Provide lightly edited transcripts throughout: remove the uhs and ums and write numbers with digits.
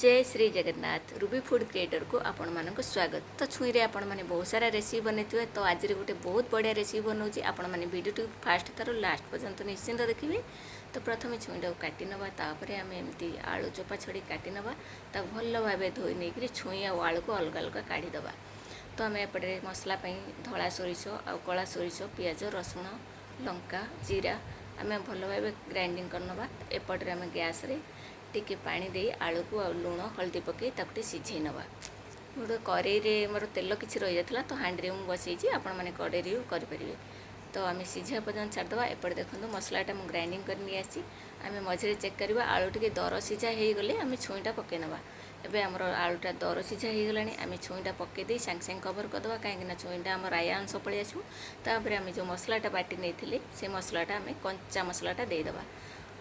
जय Shri Jagannath Ruby food creator को आपण मानक स्वागत। तो छुई रे आपण माने बहुत सारा रेसिपी बनैथिबे। तो आज रे गोटे बहुत बढ़िया रेसिपी बनाऊँगी। आपण माने वीडियो फास्ट तार लास्ट पर्यंत निश्चिंत देखिए। तो प्रथम छुईटा काटी नवा, तापर आम एमती आलू चोपा छड़ी काटी नवा, भल भाव धोई नहीं छुई आलू को अलग अलग काढ़ीदवा। तो आम एपटे मसला धला सोरिष आ कला सोरिष पियाज रसुण लंका जीरा आम भल भाव ग्राइंडिंग करनवा। एपटे आम गैस रे टिके पानी दे आलू को लुण हल्दी पकई ताकू सिझे नवा। गोटे कड़े मोर तेल किसी रही जाता तो हांडी में बसई आपण मैंने कड़े करें। तो आम सिझा पर्यटन छाड़देवा। एपटे देखो मसलाटा मुझे ग्राइंडिंग कर नहीं आसी। आम मझे चेक करवा आलू टे दर सिझा हो गले आम छुईटा पकई नवा। एबे आमर आलूटा दर सिझा हो गला आम छुईटा पकईदे सांगे सांगे कवर करदे कहीं छुईटा आम राया अंश पलि आसू। तापर आम जो मसलाटा बाटी नहीं से मसलाटा आम कंचा मसलाटा देदेवा।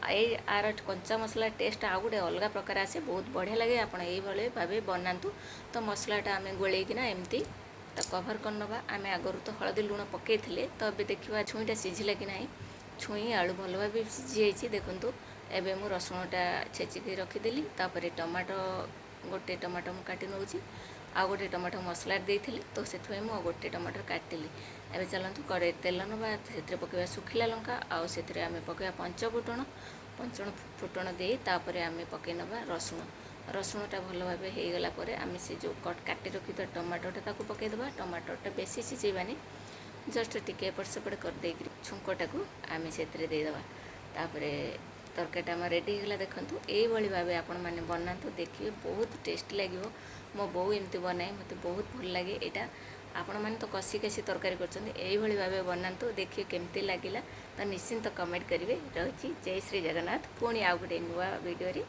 आर कंचा मसला टेस्ट आउ गोटे अलग प्रकार आसे, बहुत बढ़िया लगे। आप भाव बनातु। तो मसलाटा आम गोलैकिना एमती कभर करनवा। आम आगरू तो हलदी लुण पकई तो ये देखा छुईटा सिझिला कि ना। छुई आलू भल भाव सिझी देखु। एबे मु रसुणटा छेचिकी रखीदेली। तापर टमाटो गोटे टमाटो मु काटी नौची, आ गोटे टमाटो मसला देइथिली तो से गोटे टमाटर काटिली। एबे चलतु कड़े तेल नवा, से पकड़ा सुखिला लंका आउ से आम पकड़ा पंचफुटण फुटण दे तापर आम पकई नवा रसुणटा भल भाव हो गला आम से जो काटी रखी टमाटोटा ताको पकईदेवा। टमाटोटा बेसी सिझेबानी, जस्ट टिके एपट सेपट करदे छुंकटा को आम से देदेवा। तापर तरकारीटा आम रेडी होगा। देखूँ यही भाव आपण मैंने बनातु, देखिए बहुत टेस्टी लगे। मो बो एमती बनाए मत बहुत भल लगे। यहाँ आपण मैंने तो कषि कषि तरकारी कर भाव बनातु, देखिए केमती लगिला। तो निश्चिंत कमेंट करेंगे। रही जय श्री जगन्नाथ। पुणी आउ गोटे नुआ वीडियो।